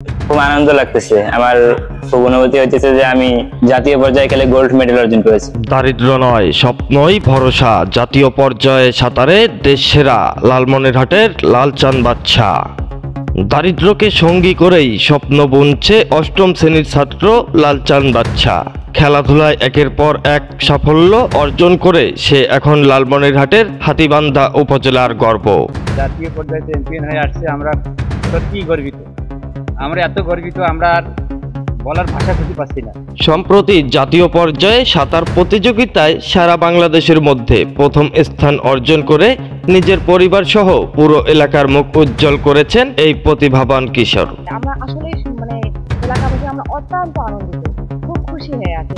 খুব আনন্দ লাগতেছে। আমার খুব অনুভূতি হচ্ছে যে আমি জাতীয় পর্যায়ে খেলে গোল্ড মেডেল অর্জন করেছি। দারিদ্র নয়, স্বপ্নই ভরসা। জাতীয় পর্যায়ে সাঁতারে দেশ সেরা লালমনিরহাটের লালচাঁদ বাদশা। দারিদ্রকে সঙ্গী করেই স্বপ্ন বুনছে অষ্টম শ্রেণীর ছাত্র লালচাঁদ বাদশা। খেলাধুলায় একের পর এক সাফল্য অর্জন করে সে এখন লালমনিরহাটের হাতীবান্ধা উপজেলার গর্ব। জাতীয় পর্যায়ে চ্যাম্পিয়ন হয়ে আসছে, আমরা সত্যিই গর্বিত। আমরা এত গর্বিত, আমরা আর বলার ভাষা খুঁজে পাচ্ছি না। সম্প্রতি জাতীয় পর্যায়ে সাঁতার প্রতিযোগিতায় সারা বাংলাদেশের মধ্যে প্রথম স্থান অর্জন করে নিজের পরিবার সহ পুরো এলাকার মুখ উজ্জ্বল করেছেন এই প্রতিভাবান কিশোর। আমরা আসলে এলাকাবাসী আমরা অত্যন্ত আনন্দিত, খুব খুশি হয়ে আছি।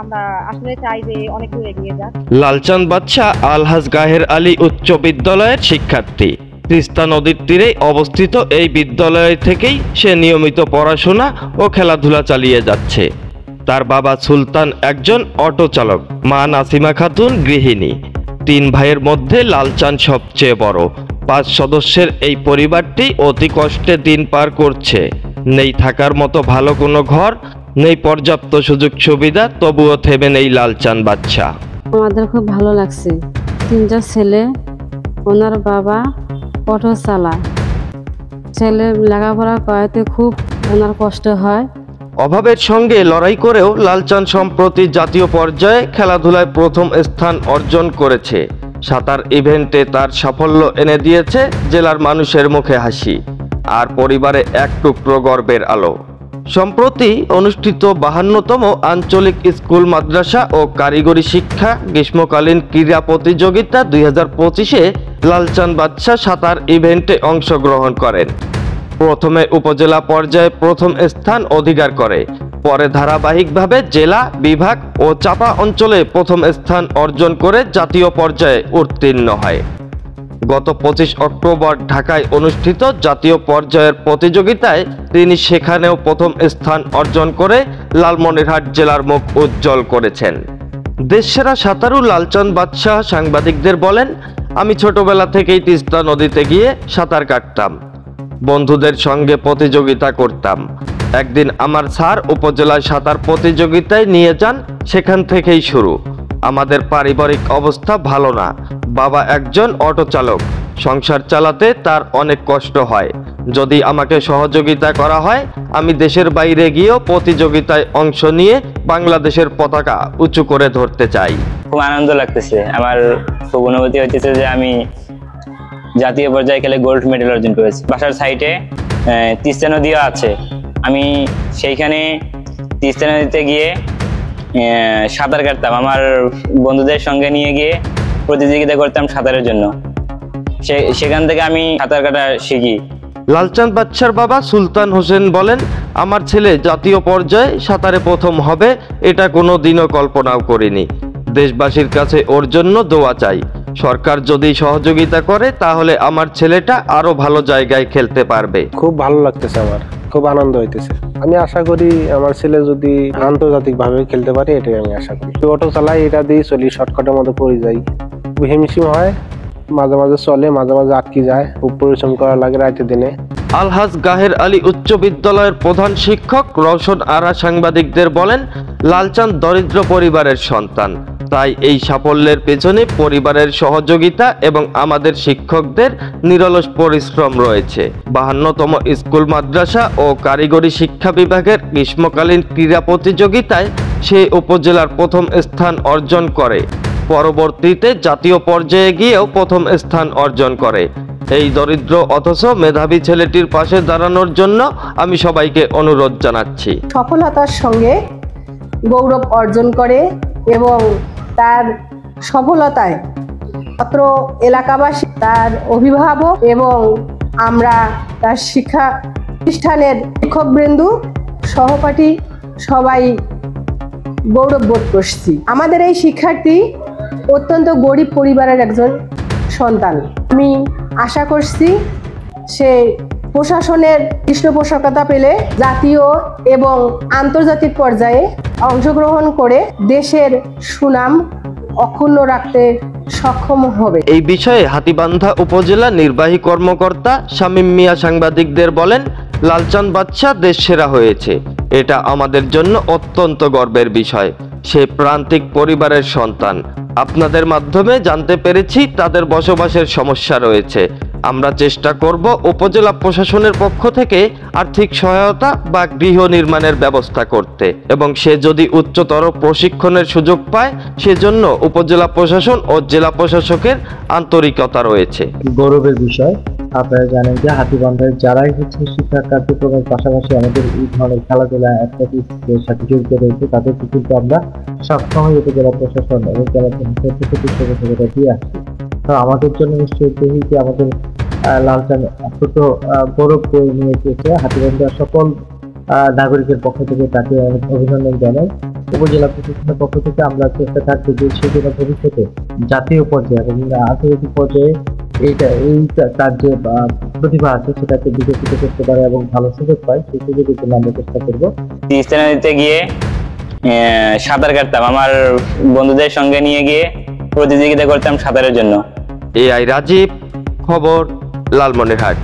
আমরা আসলে চাই যে অনেক দূর এগিয়ে যাক। লালচাঁদ বাদশা আলহাজ গাহের আলী উচ্চ বিদ্যালয়ের শিক্ষার্থী। তিস্তা নদীর তীরে অবস্থিত এই বিদ্যালয় থেকেই সে নিয়মিত পড়াশোনা ও খেলাধুলা চালিয়ে যাচ্ছে। তার বাবা সুলতান একজন অটো চালক, মা নাসিমা খাতুন গৃহিণী। 3 ভাইয়ের মধ্যে লালচাঁদ সবচেয়ে বড়। 5 সদস্যের এই পরিবারটি অতি কষ্টে দিন পার করছে। নেই থাকার মতো ভালো কোনো ঘর, নেই পর্যাপ্ত সুযোগ সুবিধা, তবুও থেমে নেই লালচাঁদ বাদশা। আমাদের খুব ভালো লাগছে। 3টা ছেলে, ওনার বাবা অটো চালায়। ছেলে লেখাপড়া করাতে খুব ওনার কষ্ট হয়। অভাবের সঙ্গে লড়াই করেও লালচাঁদ সম্প্রতি জাতীয় পর্যায়ে খেলাধুলায় প্রথম স্থান অর্জন করেছে। সাঁতার ইভেন্টে তার সাফল্য এনে দিয়েছে জেলার মানুষের মুখে হাসি আর পরিবারে এক টুকরো গর্বের আলো। সম্প্রতি অনুষ্ঠিত 52তম আঞ্চলিক স্কুল মাদ্রাসা ও কারিগরি শিক্ষা গ্রীষ্মকালীন ক্রীড়া প্রতিযোগিতা 2025-এ লালচাঁদ বাদশা সাঁতার ইভেন্টে অংশগ্রহণ করেন। প্রথমে উপজেলা পর্যায়ে প্রথম স্থান অধিকার করে, পরে ধারাবাহিকভাবে জেলা, বিভাগ ও চাপা অঞ্চলে প্রথম স্থান অর্জন করে জাতীয় পর্যায়ে উত্তীর্ণ হয়। গত 25 অক্টোবর ঢাকায় অনুষ্ঠিত জাতীয় পর্যায়ের প্রতিযোগিতায় তিনি সেখানেও প্রথম স্থান অর্জন করে লালমনিরহাট জেলার মুখ উজ্জ্বল করেছেন। দেশসেরা সাঁতারু লালচাঁদ বাদশা সাংবাদিকদের বলেন, আমি ছোটবেলা থেকেই তিস্তা নদীতে গিয়ে সাঁতার কাটতাম, বন্ধুদের সঙ্গে প্রতিযোগিতা করতাম। একদিন আমার স্যার উপজেলায় সাঁতার প্রতিযোগিতায় নিয়ে যান, সেখান থেকেই শুরু। আমাদের পারিবারিক অবস্থা ভালো না, বাবা একজন অটো চালক, সংসার চালাতে তার অনেক কষ্ট হয়। যদি আমাকে সহযোগিতা করা হয়, আমি দেশের বাইরে গিয়েও প্রতিযোগিতায় অংশ নিয়ে বাংলাদেশের পতাকা উঁচু করে ধরতে চাই। খুব আনন্দ লাগতেছে। আমার খুব অনুভূতি হচ্ছে যে আমি জাতীয় পর্যায়ে খেলে গোল্ড মেডেল অর্জন করেছি। বাসার সাইডে তিস্তা নদীও আছে। আমি সেইখানে তিস্তা নদীতে গিয়ে সাঁতার কাটতাম। আমার বন্ধুদের সঙ্গে নিয়ে গিয়ে প্রতিযোগিতা করতাম সাঁতারের জন্য। সেখান থেকে আমি সাঁতার কাটা শিখি। লালচাঁদ বাদশার বাবা সুলতান হোসেন বলেন, আমার ছেলে জাতীয় পর্যায়ে সাঁতারে প্রথম হবে এটা কোনো দিনও কল্পনাও করিনি। দেশবাসীর কাছে ওর জন্য দোয়া চাই। সরকার যদি সহযোগিতা করে তাহলে আমার ছেলেটা আরো ভালো জায়গায় খেলতে পারবে। খুব ভালো লাগতেছে, আমার খুব আনন্দ হইতেছে। আমি আশা করি আমার ছেলে যদি আন্তর্জাতিক ভাবে খেলতে পারে, এটাই আমি আশা করি। অটো চালাই, এটা দিয়ে চলি, শর্টকাটের মধ্যে পড়ে যাই, হিমশিম হয়, মাঝে মাঝে চলে, মাঝে মাঝে আটকে যায়, খুব পরিশ্রম করা লাগে রাতে দিনে। আলহাজ গাহের আলী উচ্চ বিদ্যালয়ের প্রধান শিক্ষক রওশন আরা সাংবাদিকদের বলেন, লালচাঁদ দরিদ্র পরিবারের সন্তান, তাই এই সাফল্যের পেছনে পরিবারের সহযোগিতা এবং আমাদের শিক্ষকদের নিরলস পরিশ্রম রয়েছে। 52তম স্কুল মাদ্রাসা ও কারিগরি শিক্ষা বিভাগের গ্রীষ্মকালীন ক্রীড়া প্রতিযোগিতায় সে উপজেলার প্রথম স্থান অর্জন করে। পরবর্তীতে জাতীয় পর্যায়ে গিয়েও প্রথম স্থান অর্জন করে। এই দরিদ্র অথচ মেধাবী ছেলেটির পাশে দাঁড়ানোর জন্য আমি সবাইকে অনুরোধ জানাচ্ছি। সফলতার সঙ্গে গৌরব অর্জন করে এবং তার সফলতায় ছাত্র এলাকাবাসী, তার অভিভাবক এবং আমরা তার শিক্ষা প্রতিষ্ঠানের শিক্ষকবৃন্দ, সহপাঠী সবাই গৌরব বোধ করছি। আমাদের এই শিক্ষার্থী অত্যন্ত গরিব পরিবারের একজন সন্তান। আমি আশা করছি সে প্রশাসনের পৃষ্ঠপোষকতা পেলে জাতীয় এবং আন্তর্জাতিক পর্যায়ে অংশগ্রহণ করে দেশের সুনাম অক্ষুণ্ণ রাখতে সক্ষম হবে। এই বিষয়ে হাতীবান্ধা উপজেলা নির্বাহী কর্মকর্তা শামীম মিয়া সাংবাদিকদের বলেন, লালচাঁদ বাদশা দেশ সেরা হয়েছে। এটা আমাদের জন্য অত্যন্ত গর্বের বিষয়। সে প্রান্তিক পরিবারের সন্তান। আপনাদের মাধ্যমে জানতে পেরেছি তাদের বসবাসের সমস্যা রয়েছে। আমরা চেষ্টা করব উপজেলা প্রশাসনের পক্ষ থেকে আর্থিক সহায়তা বা গৃহ নির্মাণের ব্যবস্থা করতে, এবং সে যদি উচ্চতর প্রশিক্ষণের সুযোগ পায় সেজন্য উপজেলা প্রশাসন ও জেলা প্রশাসকের আন্তরিকতা রয়েছে। গৌরবের বিষয়। আপনারা জানেন যে হাতীবান্ধায় যারাই হচ্ছে শিক্ষা কার্যক্রমের পাশাপাশি আমাদের এই ধরনের খেলাধুলা অ্যাথলেটিক্সের সাথে জড়িত রয়েছে, তাদেরকে কিন্তু আমরা সবসময় উপজেলা প্রশাসন এবং জেলা প্রশাসন থেকে সহযোগিতা দিয়ে আসছি। তো আমাদের জন্য নিশ্চয়ই দেখি যে আমাদের লালচাঁদ ছোট গৌরব করে নিয়ে এসেছে। হাতীবান্ধার সকল নাগরিকের পক্ষ থেকে তাকে অনেক অভিনন্দন জানাই। উপজেলা প্রশাসনের পক্ষ থেকে আমরা চেষ্টা থাকছি যে সেজন্য ভবিষ্যতে জাতীয় পর্যায়ে এবং আন্তর্জাতিক পর্যায়ে এই তার যে প্রতিভা আছে সেটাকে বিকশিত করতে পারে এবং ভালো সুযোগ পায়, সেই সুযোগের জন্য আমরা চেষ্টা করবো। তিস্তা নদীতে গিয়ে সাঁতার কাটতাম, আমার বন্ধুদের সঙ্গে নিয়ে গিয়ে প্রতিযোগিতা করতাম সাঁতারের জন্য। এআই রাজীব, খবর লালমনিরহাট।